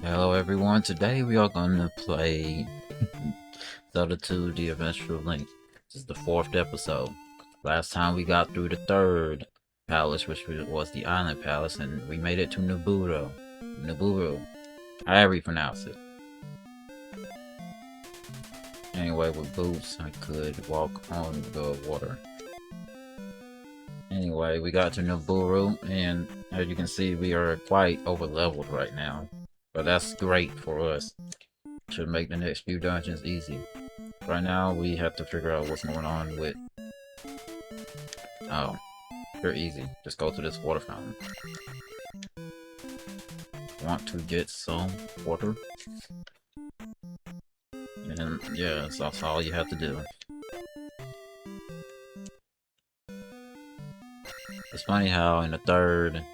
Hello everyone, today we are going to play Zelda 2 The Adventure of Link. This is the 4th episode. Last time we got through the 3rd palace, which was the Island Palace, and we made it to Nuburu, however you pronounce it. Anyway, with boots, I could walk on the water. Anyway, we got to Nuburu, and as you can see, we are quite over-leveled right now. But that's great for us. Should make the next few dungeons easy. Right now, we have to figure out what's going on with... Oh, they're easy. Just go to this water fountain. Want to get some water? And yeah, so that's all you have to do. It's funny how in the 3rd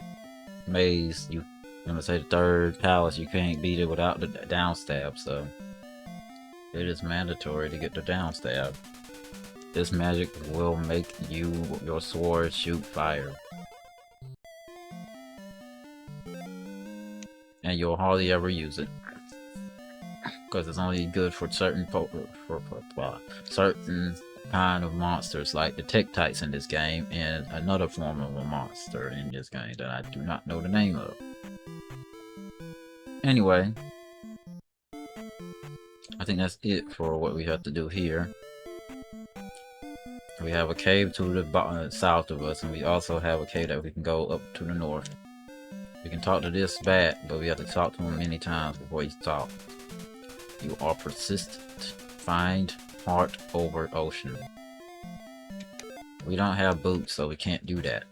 maze, I'm gonna say the 3rd palace, you can't beat it without the down stab, so it is mandatory to get the down stab. This magic will make your sword shoot fire. And you'll hardly ever use it. Because it's only good for certain certain kind of monsters, like the Tektites in this game, and another form of a monster in this game that I do not know the name of. Anyway, I think that's it for what we have to do here. We have a cave to the south of us, and we also have a cave that we can go up to the north. We can talk to this bat, but we have to talk to him many times before he talks. You are persistent. Find heart over ocean. We don't have boots, so we can't do that.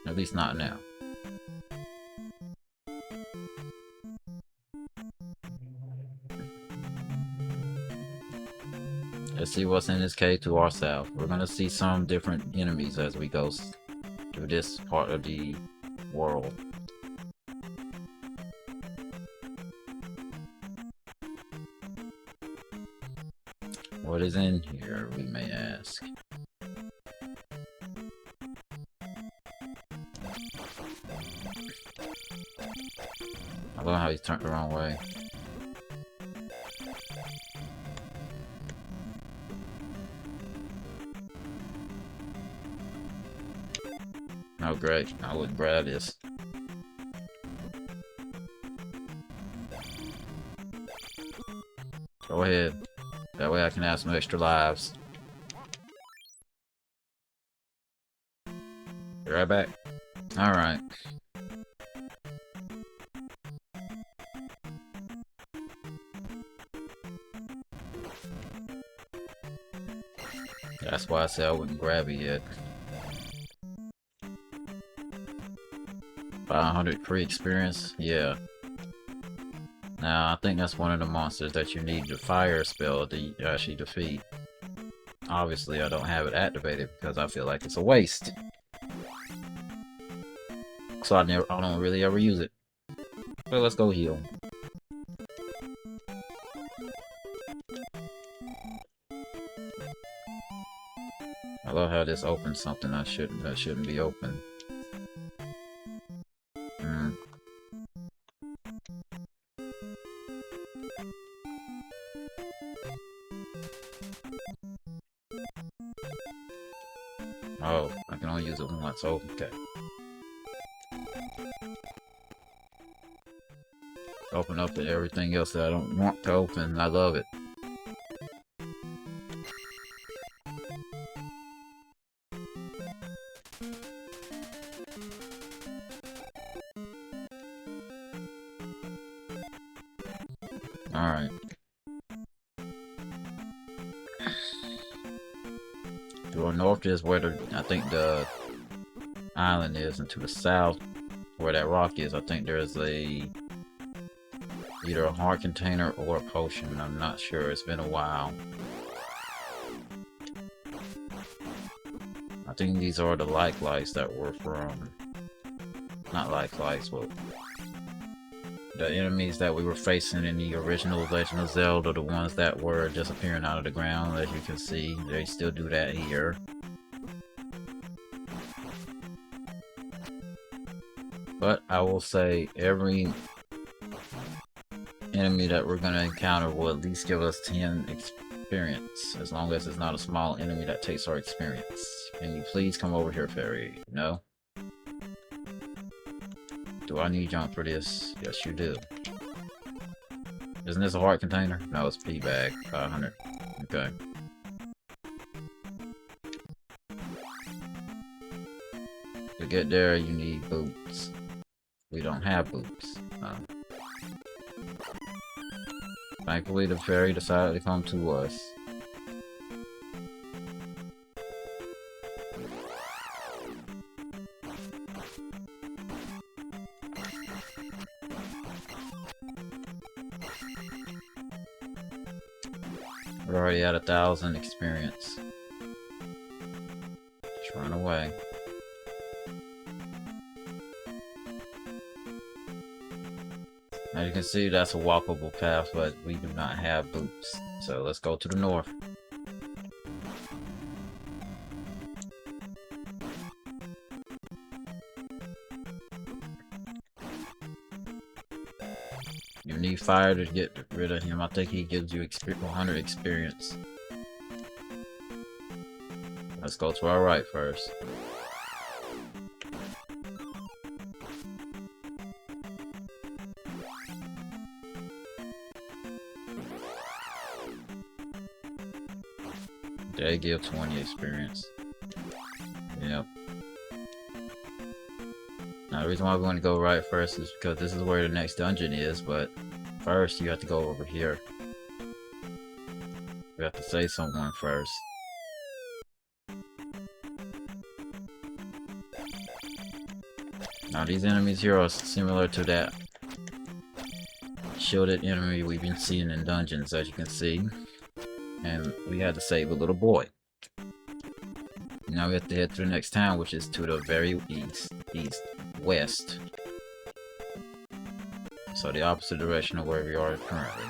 At least not now. Let's see what's in this cave to our south. We're gonna see some different enemies as we go through this part of the world. What is in here, we may ask? I love how he's turned the wrong way. Oh great, I wouldn't grab this. Go ahead. That way I can have some extra lives. Be right back. Alright. That's why I said I wouldn't grab it yet. 500 free experience? Yeah. Now, I think that's one of the monsters that you need the fire spell to actually defeat. Obviously, I don't have it activated because I feel like it's a waste. So I don't really ever use it. But let's go heal. I love how this opens something that shouldn't be open. Oh, I can only use it once. Oh, okay. Open up to everything else that I don't want to open. I love it. Alright. To the north is where I think the island is, and to the south, where that rock is, I think there's either a heart container or a potion. I'm not sure. It's been a while. I think these are the lights that were from... Not lights, but... The enemies that we were facing in the original Legend of Zelda, the ones that were disappearing out of the ground, as you can see, they still do that here. But I will say every enemy that we're gonna encounter will at least give us 10 experience, as long as it's not a small enemy that takes our experience. Can you please come over here, fairy? No? Do I need jump for this? Yes, you do. Isn't this a heart container? No, it's P bag. 500. Okay. To get there, you need boots. We don't have boots. Thankfully, the fairy decided to come to us. We're already at 1,000 experience. Just run away. As you can see, that's a walkable path, but we do not have boots. So let's go to the north. You need fire to get rid of him. I think he gives you 100 experience. Let's go to our right first. They give 20 experience. Yep. Now the reason why we want to go right first is because this is where the next dungeon is, but first you have to go over here. We have to save someone first. Now these enemies here are similar to that shielded enemy we've been seeing in dungeons, as you can see. And we had to save a little boy. Now we have to head to the next town, which is to the very west. So the opposite direction of where we are currently.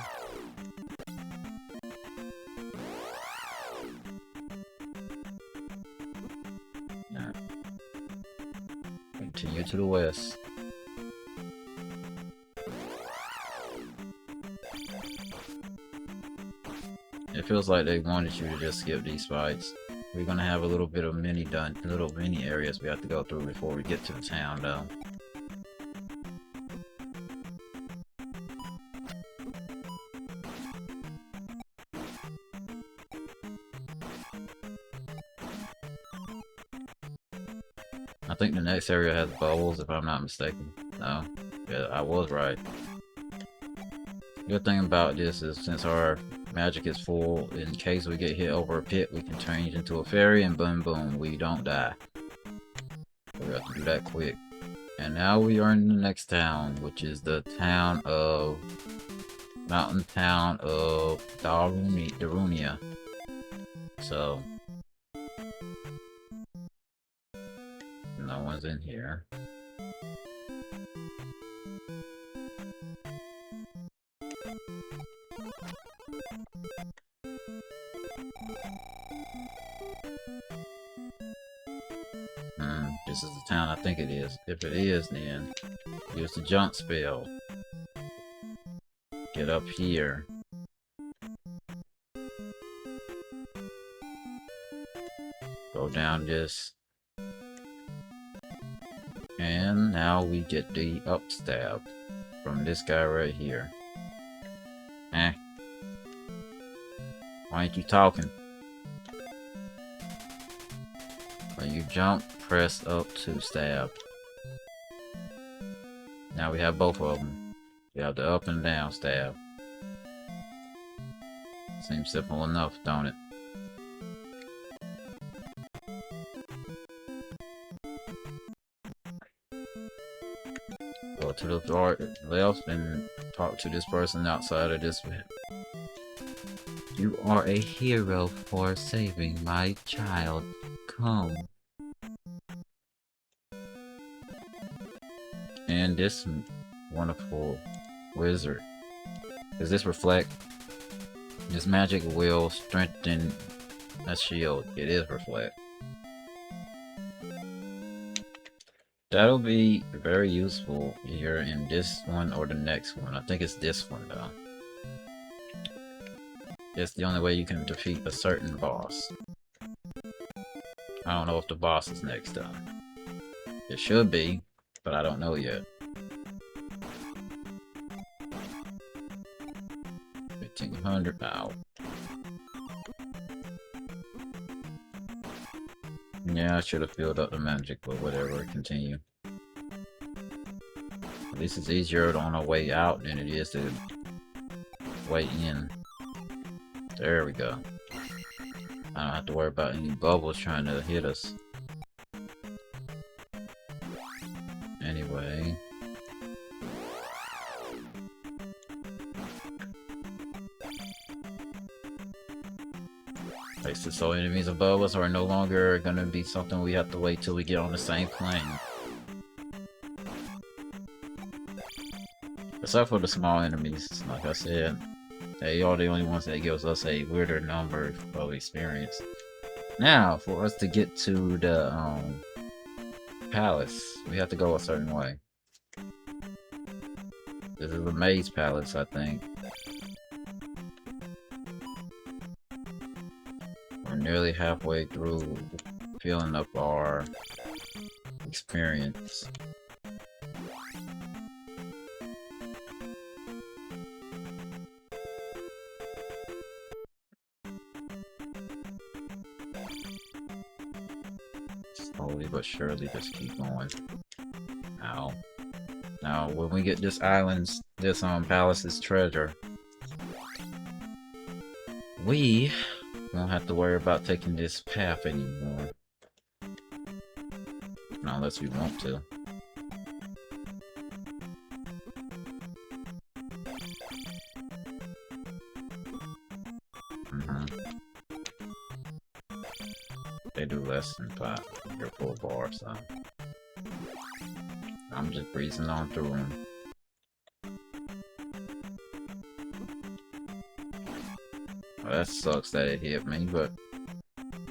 Now, continue to the west. It feels like they wanted you to just skip these fights. We're gonna have a little bit of mini areas we have to go through before we get to the town, though. I think the next area has bubbles, if I'm not mistaken. No? Yeah, I was right. Good thing about this is, since our magic is full, in case we get hit over a pit, we can change into a fairy and boom boom, we don't die. We have to do that quick. And now we are in the next town, which is the mountain town of Darunia. So, no one's in here. This is the town I think it is. If it is, then use the jump spell. Get up here. Go down this. And now we get the up stab from this guy right here. Why ain't you talking? When you jump, press up to stab. Now we have both of them. We have the up and down stab. Seems simple enough, don't it? Go to the left and talk to this person outside of this bit. You are a hero for saving my child. Come. And this wonderful wizard. Does this reflect? This magic will strengthen a shield. It is reflect. That'll be very useful here in this one or the next one. I think it's this one though. It's the only way you can defeat a certain boss. I don't know if the boss is next time. It should be, but I don't know yet. 1500 now. Yeah, I should have filled up the magic, but whatever, continue. At least it's easier on our way out than it is to way in. There we go. I don't have to worry about any bubbles trying to hit us. Anyway. So enemies above us are no longer gonna be something we have to wait till we get on the same plane. Except for the small enemies, like I said. They are the only ones that gives us a weirder number of experience. Now, for us to get to the palace, we have to go a certain way. This is the maze palace, I think. We're nearly halfway through filling up our experience. Slowly but surely, just keep going. Ow. Now, when we get this palace's treasure, we won't have to worry about taking this path anymore. Not unless we want to. They do less than 5 your full bar, so I'm just breezing on through them. Well, that sucks that it hit me, but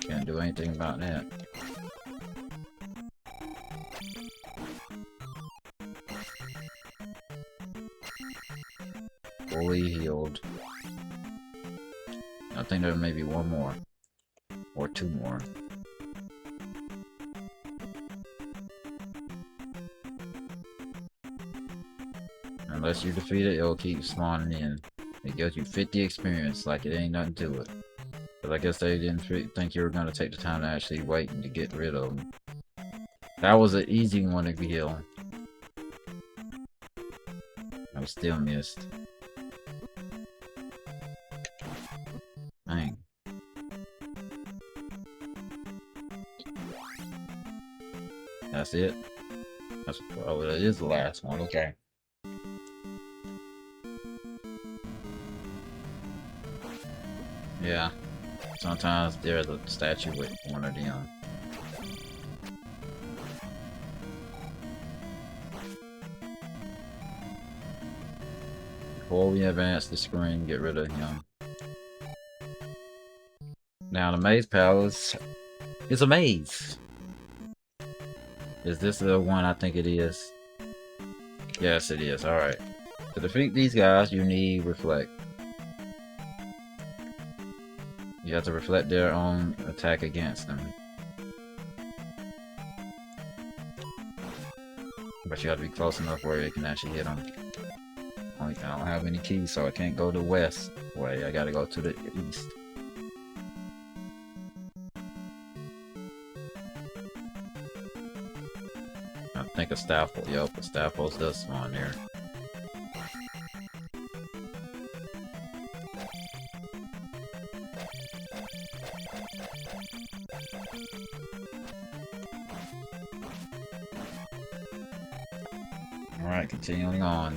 can't do anything about that. Fully healed. I think there may be one more. Or 2 more. Unless you defeat it, it'll keep spawning in. It gives you 50 experience, like it ain't nothing to it. But I guess they didn't think you were gonna take the time to actually wait and to get rid of them. That was an easy one to kill. I was still missed. Dang. That's it? Oh, it is the last one, okay. Yeah. Sometimes there's a statue with one of them. Before we advance the screen, get rid of him. Now the maze palace is a maze. Is this the one I think it is? Yes, it is. Alright. To defeat these guys, you need reflect. You have to reflect their own attack against them. But you have to be close enough where you can actually hit them. I don't have any keys, so I can't go the west way. I gotta go to the east. I think a Staffel. Yep, a Staffel does spawn there. Alright, continuing on.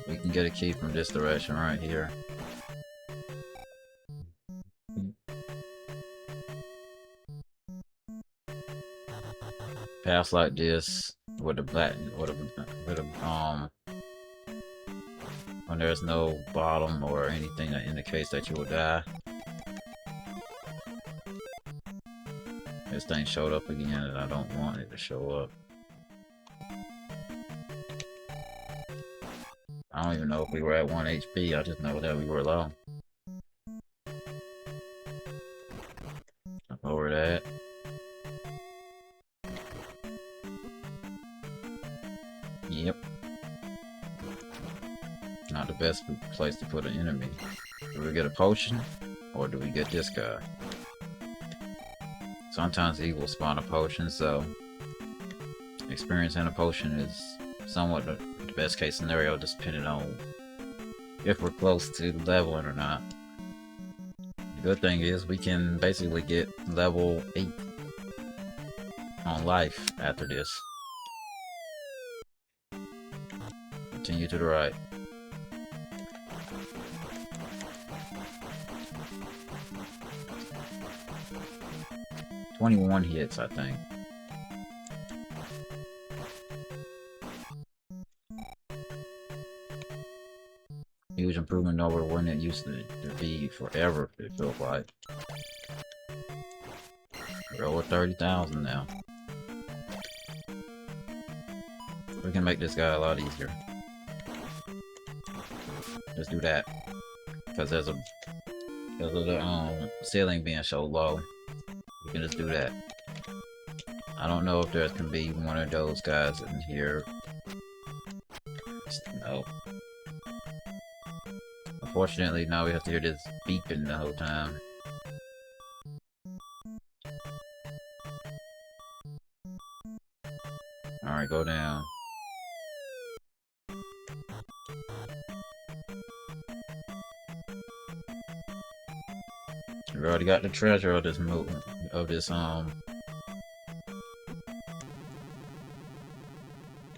We can get a key from this direction right here. Paths like this with the when there's no bottom or anything that indicates that you will die. This thing showed up again and I don't want it to show up. I don't even know if we were at 1 HP, I just know that we were low. Over that. Yep. Not the best place to put an enemy. Do we get a potion? Or do we get this guy? Sometimes he will spawn a potion, so experience and a potion is somewhat the best case scenario, just depending on if we're close to leveling or not. The good thing is we can basically get level 8 on life after this. Continue to the right. "21 hits, I think. Huge improvement over when it used to be forever, it felt like. We're over 30,000 now. We can make this guy a lot easier. Just do that. Because there's a the ceiling being so low. We can just do that. I don't know if there can be one of those guys in here. No. Unfortunately, now we have to hear this beeping the whole time. Alright, go down. We already got the treasure of this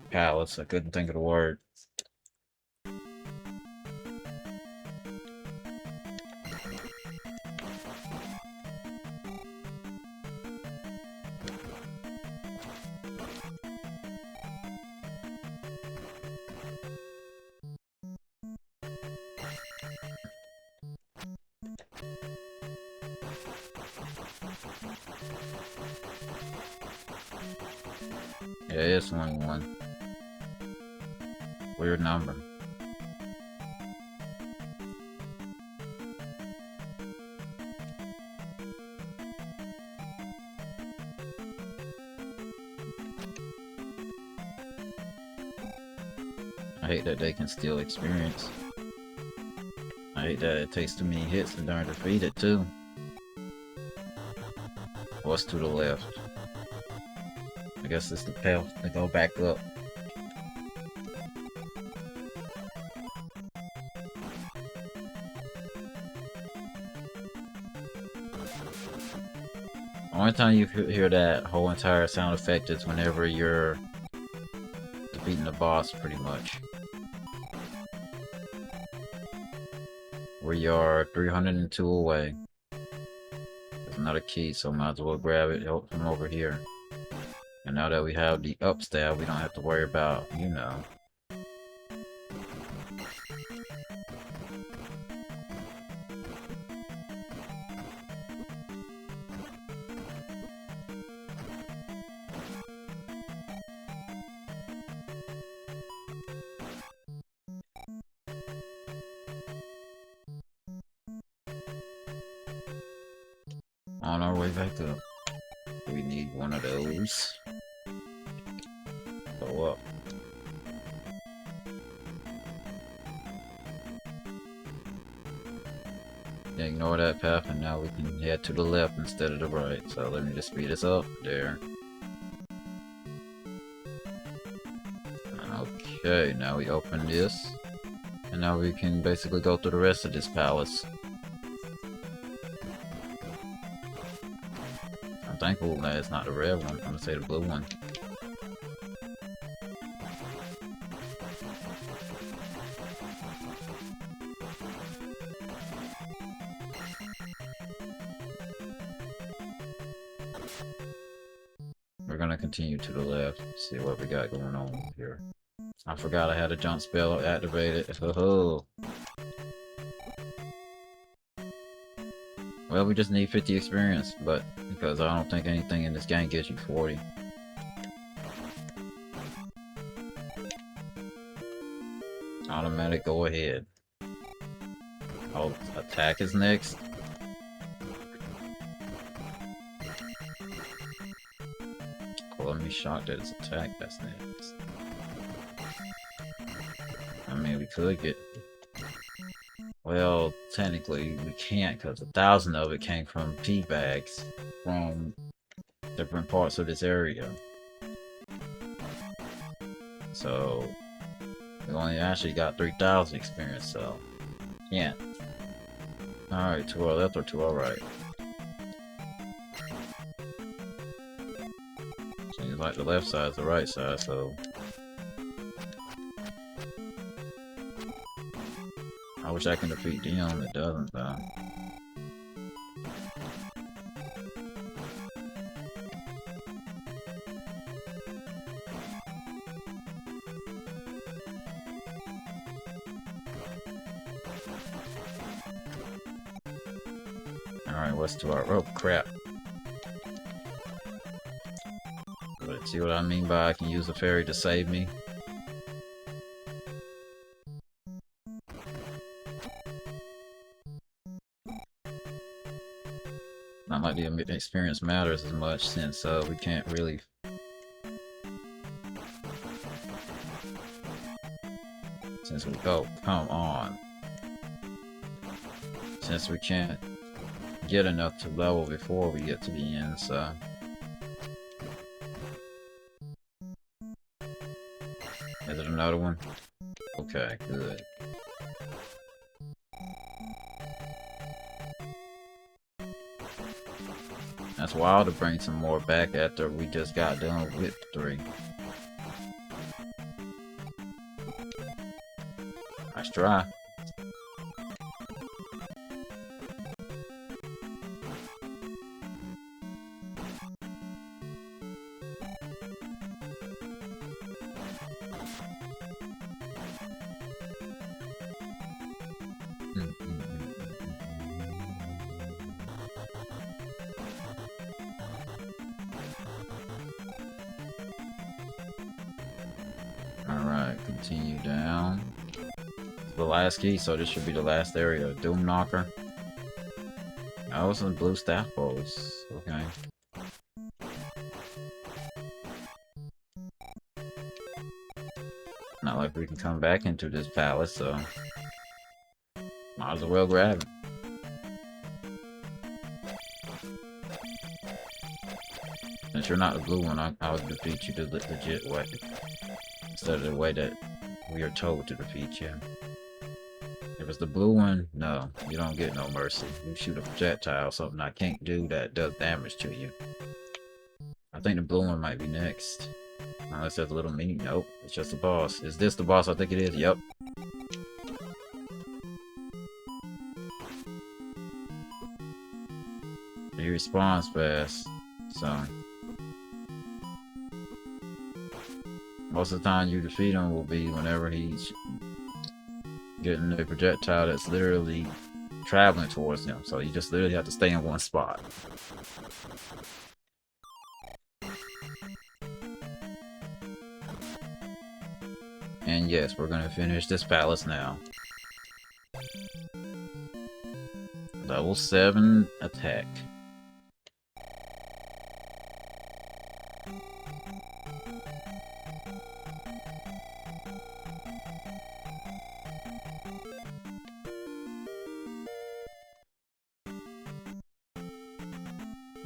palace. I couldn't think of the word. Yeah, it's 21. Weird number. I hate that they can steal experience. I hate that it takes too many hits and they're defeated too. What's to the left? I guess it's the path to go back up. The only time you hear that whole entire sound effect is whenever you're defeating the boss, pretty much. We are 302 away. There's another key, so might as well grab it from over here. And now that we have the up stab, we don't have to worry about, you know. On our way back up. We need one of those. Go up. Yeah, ignore that path, and now we can head to the left instead of the right. So let me just speed this up. There. Okay, now we open this. And now we can basically go through the rest of this palace. I'm thankful that it's not the red one. I'm gonna say the blue one. We're gonna continue to the left, see what we got going on here. I forgot I had a jump spell activated. Oh. Well, we just need 50 experience, but because I don't think anything in this game gives you 40. Automatic, go ahead. Oh, attack is next. Well, let me shock that it's attack that's next. I mean, we could get... Well, technically, we can't because 1,000 of it came from pea bags from different parts of this area. So, we only actually got 3,000 experience, so... Yeah. Alright, to our left or to our right? Seems like the left side is the right side, so... I wish I can defeat Dion, it doesn't though. Alright, what's to our... Oh, crap. But see what I mean by I can use a fairy to save me? Not like the experience matters as much since we can't really... Since we... Oh, come on. Since we can't get enough to level before we get to the end, so... Is it another one? Okay, good. That's wild to bring some more back after we just got done with 3. Nice try. Alright, continue down. The last key, so this should be the last area. Doom Knocker. Oh, some blue staff bows. Okay. Not like we can come back into this palace, so... Might as well grab it. Since you're not the blue one, I would defeat you the legit way. Instead of the way that we are told to defeat you. If it's the blue one, no, you don't get no mercy. You shoot a projectile, something I can't do that does damage to you. I think the blue one might be next. Unless there's a little mini. Nope, it's just the boss. Is this the boss I think it is? Yep. He responds fast, so... Most of the time you defeat him will be whenever he's getting a projectile that's literally traveling towards him. So you just literally have to stay in one spot. And yes, we're gonna finish this palace now. Level 7 attack.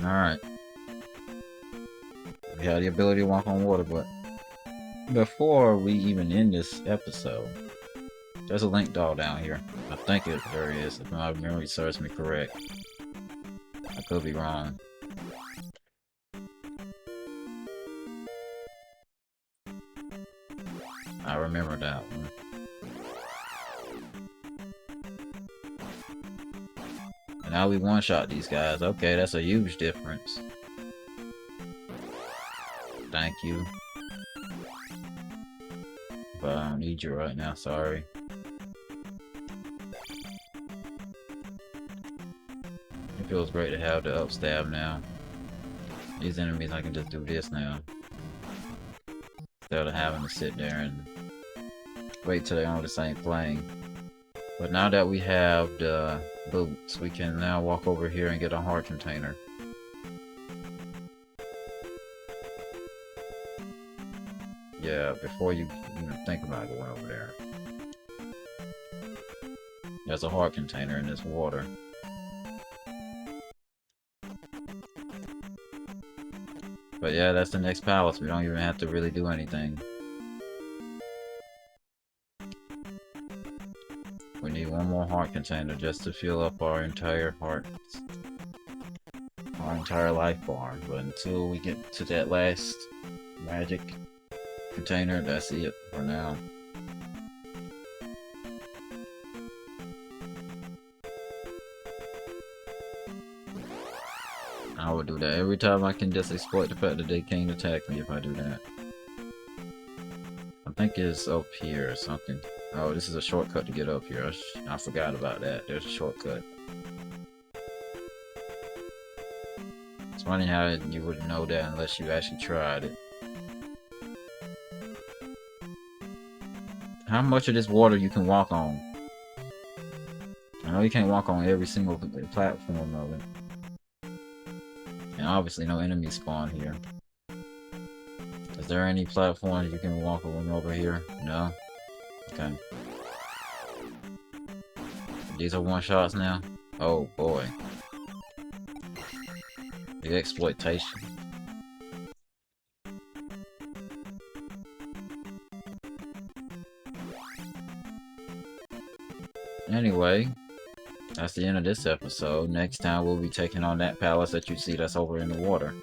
Alright. We have the ability to walk on water, but before we even end this episode, there's a link doll down here. I think there is, if my memory serves me correct. I could be wrong. I remember that one. And now we one-shot these guys. Okay, that's a huge difference. Thank you. But I don't need you right now, sorry. It feels great to have the upstab now. These enemies, I can just do this now. Instead of having to sit there and wait till they're on the same plane. But now that we have the boots, we can now walk over here and get a heart container. Yeah, before you even think about going over there. There's a heart container in this water. But yeah, that's the next palace. We don't even have to really do anything. We need one more heart container just to fill up our entire hearts. Our entire life bar. But until we get to that last magic container, that's it for now. I would do that every time. I can just exploit the fact that they can't attack me if I do that. I think it's up here or something. Oh, this is a shortcut to get up here. I forgot about that. There's a shortcut. It's funny how you wouldn't know that unless you actually tried it. How much of this water you can walk on? I know you can't walk on every single platform of it. And obviously no enemies spawn here. Is there any platforms you can walk on over here? No? Okay. These are one-shots now? Oh boy. The exploitation. Anyway, that's the end of this episode. Next time we'll be taking on that palace that you see that's over in the water.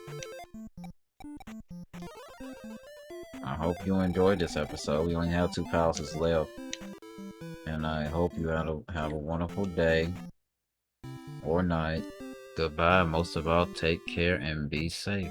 I hope you enjoyed this episode. We only have 2 palaces left. And I hope you have a wonderful day or night. Goodbye. Most of all, take care and be safe.